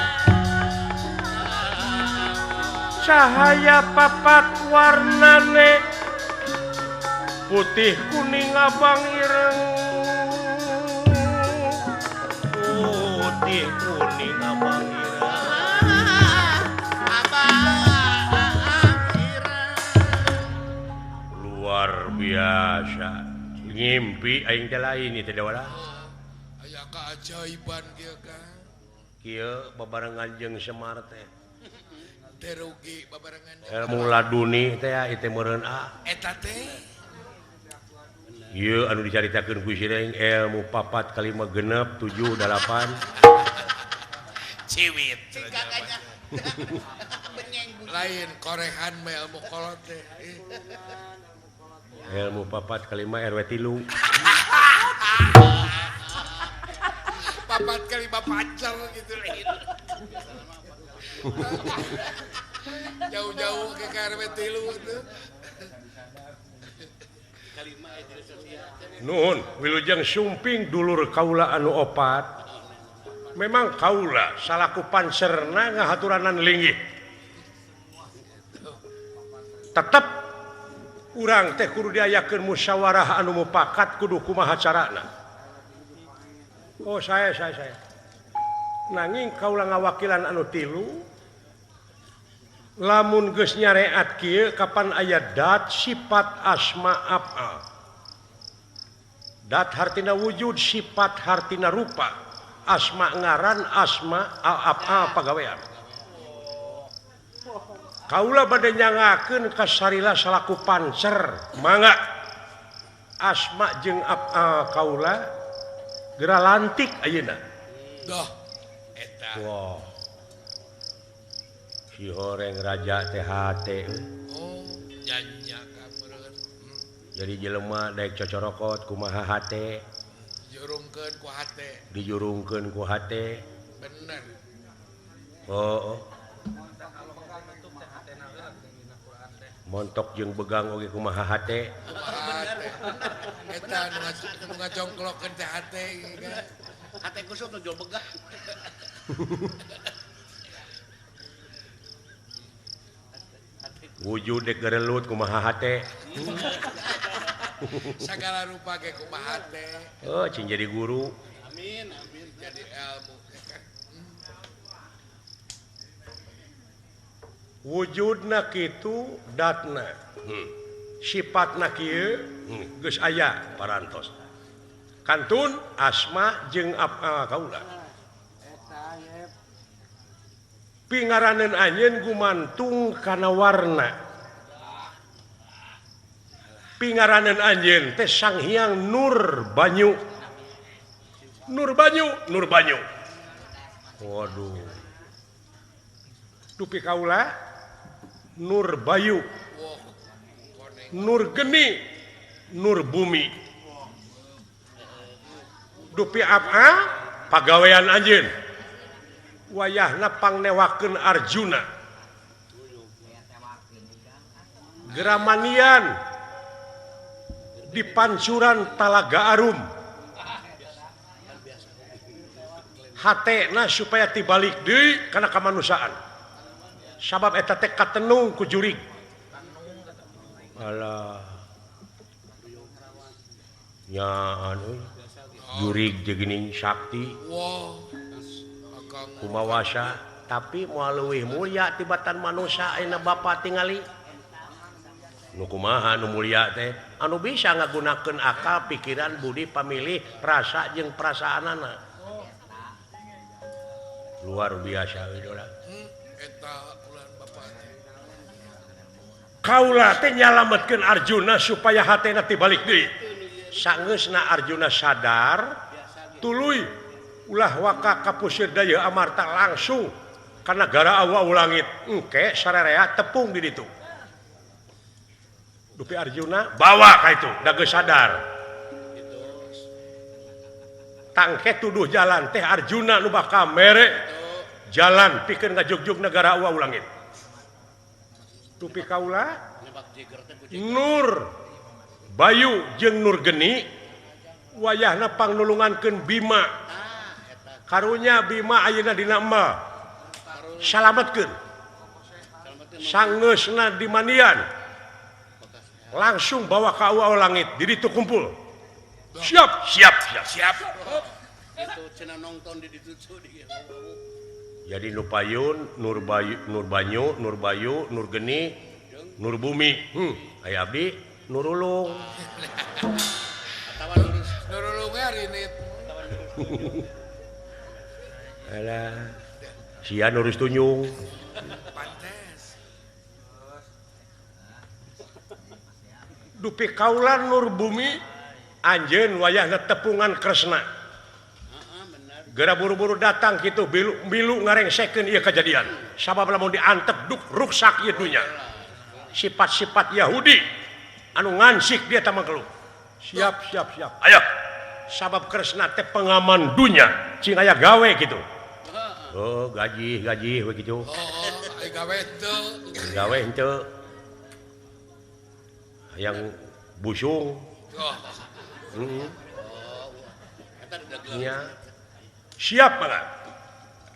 cahaya papat warnane putih kuning abang ireng putih kuning abang ireng luar biasa ngimpi aing teh lain itu dewala aya keajaiban kieu kan kieu babarengan jeung Semar teh teu rugi babarengan ilmu laduni teh ieu meureun eta teh ieu anu dicaritakeun ku Sireng ilmu papat kalima genep 7 8 ciwit Kakaknya. lain korehan mah ilmu kolot teh. ilmu papat kalima RW 3 Papat kali pacar gitu lain. Jauh-jauh ke KRW 3 itu. Nuhun wilujeng sumping dulur kaula anu opat memang kaula salaku pancerna ngahaturanan linggih tetep urang teh kudu diayakeun musyawarah anu mupakat kudu kumaha carana. Oh saya nanging kaula ngawakilan anu tilu lamun geus nyareat kieu kapan aya dat sifat asma af'al dat hartina wujud sifat hartina rupa asma ngaran asma af'al pagawean kaula bade nyangakeun ka sarila salaku pancer mangga asma jeung af'al kaula geura lantik ayeuna Doh eta. wow si horeng raja THT Oh, nyanya ka meureun. jadi jelema daek cocorokot kumaha hate Jurungkeun ku hate. dijurungkeun ku hate Bener. oh montok jeung begang oge kumaha hate Kumaha teh. Eta nu ngajongklokeun teh hate kan. Hate kusut nu jual begah. wujud dek gerelut kumaha hate Sagala rupa ge kumaha teh. oh cing jadi guru Amin. Jadi ilmu. wujudna kitu datna sifatna kieu geus aya parantos kantun asma jeung af'al kaula pingaraneun anjeun gumantung kana warna pingaraneun anjeun teh Sang Hyang Nur Banyu waduh dupi kaula Nur Bayu Nur Geni Nur Bumi dupi af'al pagawean anjeun wayahna pangnewakeun Arjuna geramanian di pancuran Talaga Arum hatena supaya tibalik deui kana kamanusiaan sabab eta teh katenung ku jurig alah nyaan euy jurig jeung geuning sakti Wow. Akang kumawasa tapi moal leuwih mulya tibatan manusia ayeuna bapa tingali nu kumaha nu mulya teh anu bisa ngagunakeun akal pikiran budi pamilih rasa jeung perasaanana luar biasa idola eta ulah bapak teh. kaula teh nyalametkeun Arjuna supaya hatena tibalik deui sangeusna Arjuna sadar tuluy ulah waka kapusir daya amarta langsung ka nagara awu langit engke sarerea tepung di ditu dupi Arjuna bawa ka itu da geus sadar tangke tuduh jalan teh Arjuna nu bakal mere jalan pikeun ngajugjug negara awu langit dupi kaula Nur Bayu jeung Nur Geni wayahna pangnulungankeun Bima karunya Bima ayeuna dina embal salametkeun sangeusna di mandian langsung bawa ka awu langit di ditu kumpul siap Itu cenah nongton di ditu di. jadi nu payun Nur Banyu Nur Bayu Nur Geni Nur Bumi aya abdi Nurulung Atawa lulus. Nurulunge rinit. alah sia nurus tunyung Pantes. dupi kaula Nur Bumi anjeun wayahna tepungan Kresna Heeh, bener. Gara buru-buru datang gitu bilu ngarengsekeun ieu kejadian. Sabab lamun diantep duk ruksak ieu dunya. Sifat-sifat Yahudi anu ngansik dia teh mangkeluh. Siap. Ayo. Sabab kresna teh pengaman dunya, cing aya gawe gitu. Oh, gaji we gitu. Ai gawe teu. Gawe henteu. Yang busung. Nya. Siap mangga.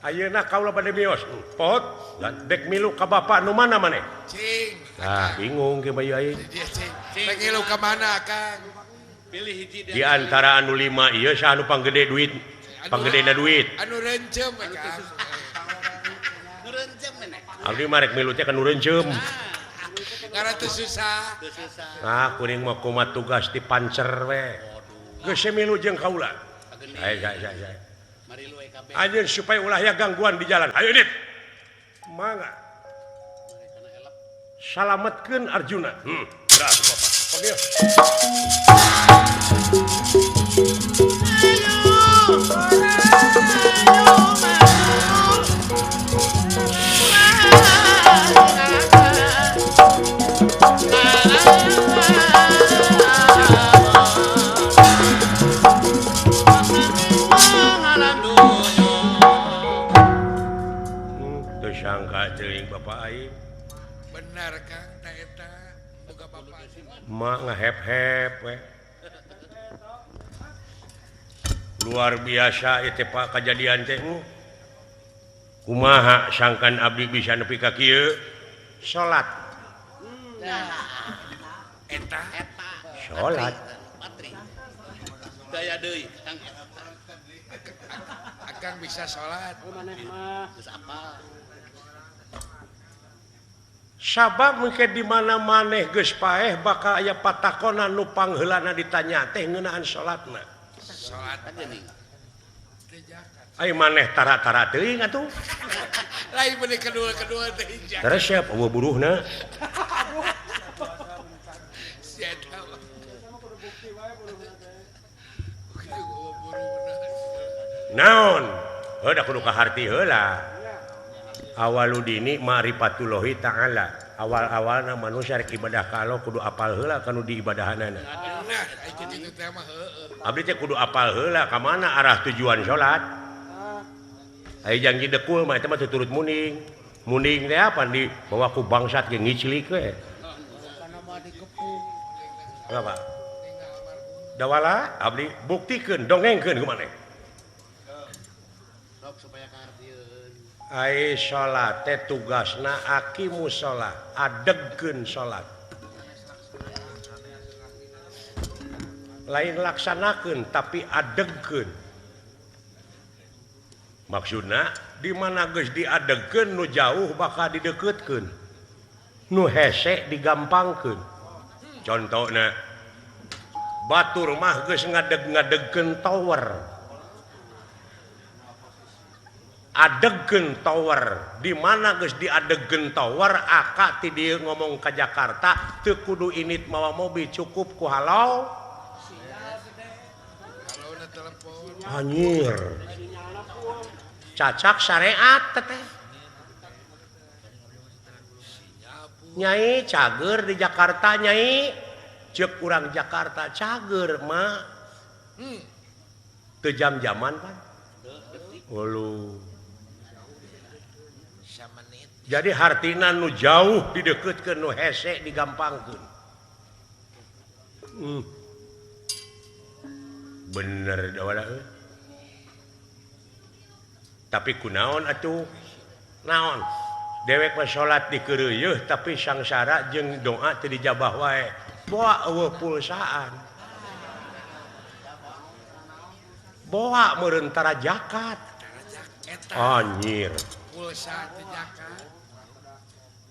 Ayeuna kaula bade mios. Pot, dek milu ka bapa nu mana maneh? Cing. Ah, bingung ge bayi aing. Dia cing. Pengilu ka mana, Kang? Pilih hiji Di antara anu 5 ieu sa anu panggede duit. Panggedena duit. Anu rencem, Kang. nurencem meneh. Abdi mah rek milu teh kan nu reuncem. Karena teu susah. Teu susah. Ah, kuring mah kumat tugas di pancer we. Geus milu jeung kaula. Saya. Mari lu kabeh. Anjeun supaya ulah ya gangguan di jalan. Ayo dit. Mangga. Salametkeun Arjuna. Berat Bapak. Panggil. Teu sangka teuing Bapak aing. Benar, Kang. Da eta boga bapak. Mak ngahep-hep we. Luar biasa itu Pak kejadian teh. Kumaha sangkan abdi bisa nepi ka kieu? Salat. Eta. Salat. Patri. Daya deui Kang. Akang bisa sholat. Geus apa? Sabab mungkin di mana maneh geus paeh bakal aya patakona nu pangheulana ditanya teh ngeunaan salatna. Sholat Geuning. teh jakat. Ai maneh tara-tara teuing atuh. Lain bener kedua teh jakat. Terus siap eueuh buruhna. Si eta. Naon? Heuh kudu kaharti heula. Awaludini ma'rifatullahi ta'ala. Awal-awalna manusia rek ibadah ka Allah kudu apal heula kanu diibadahanana. Nah, itu itu teh mah heueuh. Abdi teh kudu apal heula ka mana arah tujuan salat. Ai janji dekul mah eta mah tuturut muning. Muning teh apa di bawa ku bangsat ge ngiclik we. Apa? Dawala abdi buktikeun dongengkeun ku maneh. Sok supaya kahartieun. Ai salat teh tugasna aqimus shalah, adegkeun salat. Lain laksanakeun tapi adegkeun. Maksudna di mana geus diadegkeun nu jauh bakal dideketkeun. Nu hese digampangkeun. Contona batur mah geus ngadeg-ngadegkeun tower. Adegkeun tower di mana geus diadegkeun tower aka ti dieu ngomong ka Jakarta teu kudu init mawa mobil cukup ku halau Kalau na telepon. anjir cacak syariat teh Nyai cager di Jakarta Nyai ceuk urang Jakarta cager mah teu jam-jaman kan ulu jadi hartina nu jauh dideketkeun nu hese digampangkeun. Bener dawala euy. Tapi kunaon atuh? Naon? Dewek mah salat di keureueuh tapi sangsara jeung doa teu dijabah wae. Boa eueuh pulsaan. Boa meureun tara zakat. Eta Anjir. pulsa teh jakat.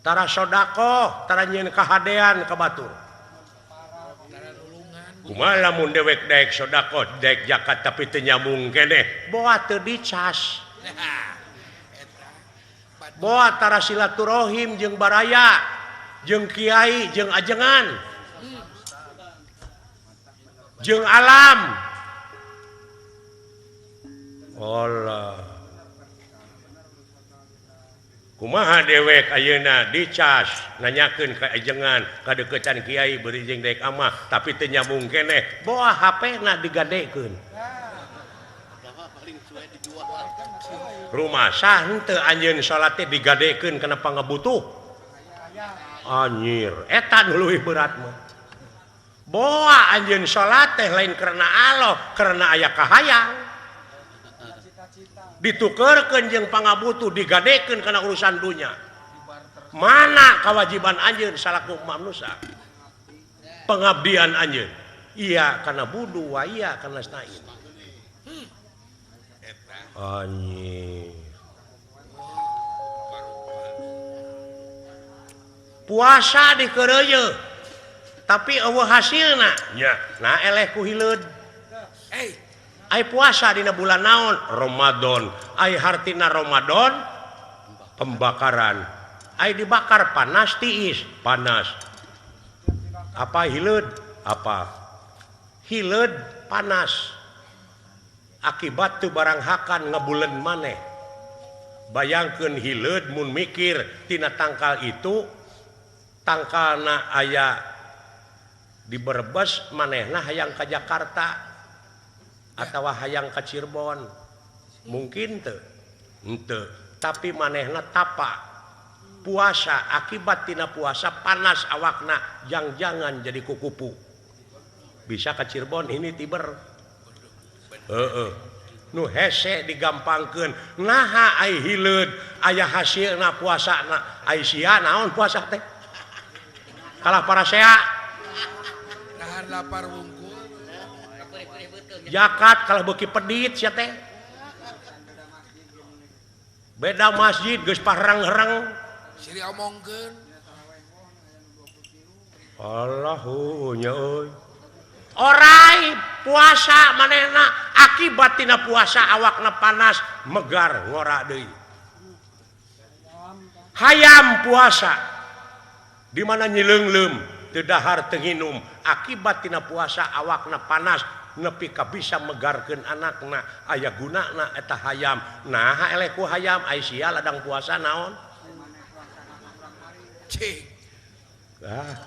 Tara sodako, tara nyieun kahadean ka batur. Tara nulungan. Kumaha lamun dewek daek sodako, daek zakat tapi teu nyambung keneh, boa teu dicas. Eta. Boa tara silaturahim jeung baraya, jeung kiai, jeung ajengan. Jeung alam. Allah kumaha dewek ayeuna dicas nanyakeun ka ejengan kadeukeutan kiai beri jeung daek amah tapi teu nyambung keneh boa HP-na digadekeun rumah sah henteu anjeun salat teh digadekeun kana pangabutuh anjir eta nu leuwih berat mah boa anjeun salat teh lain karena Allah karena aya kahayang ditukerkeun jeung pangabutuh digadekeun kana urusan dunya mana kewajiban anjeun salaku manusia pengabdian anjeun iya kana budu wa iya kana stain anjir puasa dikeureuyeun tapi eueuh hasilna nya nah eleh ku hileud ai puasa dina bulan naon Ramadan ai hartina Ramadan pembakaran ai dibakar panas tiis panas apa hileud apa hileud panas akibat teu barang hakan ngabuleun maneh bayangkeun hileud mun mikir tina tangkal itu tangkalna aya di Brebes manehna hayang ka Jakarta atawa hayang ka Cirebon mungkin teu henteu tapi manehna tapa puasa akibat tina puasa panas awakna jangan jadi kukupu bisa ka Cirebon ini tiber nu hese digampangkeun naha ai hileud aya hasilna puasana ai sia naon puasa teh kalah parasea nahan lapar wungkul zakat kalau beuki pedit sia teh beda masjid geus parang-rang siri omongkeun Allahu nya euy orai puasa manehna akibat tina puasa awakna panas megar ngora deui hayam puasa di mana nyileungleum teu dahar teu nginum akibat tina puasa awakna panas nepi ka bisa megarkeun anakna aya gunana eta hayam nah eleh ku hayam ai sia ladang puasa naon cing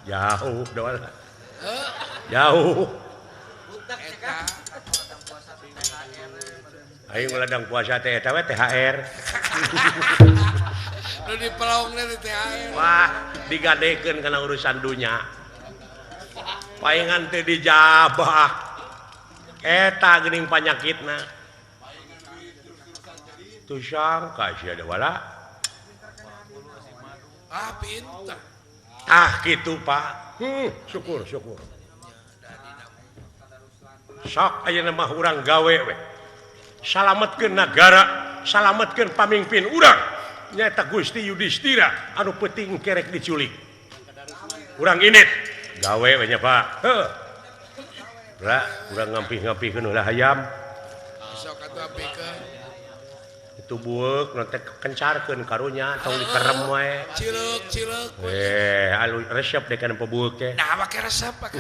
jauh doang jauh eta aing ladang puasa teh eta we THR nu dipelongna di THR wah digadekeun kana urusan dunya paingan teu dijabah eta geuning panyakitna tu sangka sia da wala pinter kitu Pak syukur sok ayeuna mah urang gawe we salametkeun nagara salametkeun pamimpin urang nyaeta Gusti Yudhistira anu peuting kerek diculik urang init gawe we nya Pak urang ngampih-ngampihkeun ulah hayam sok atuh apikeun itu bueuk nanti kencarkeun karunya tong dikerem we cileuk alu resep dek kana pebueuk teh nah make resep Pak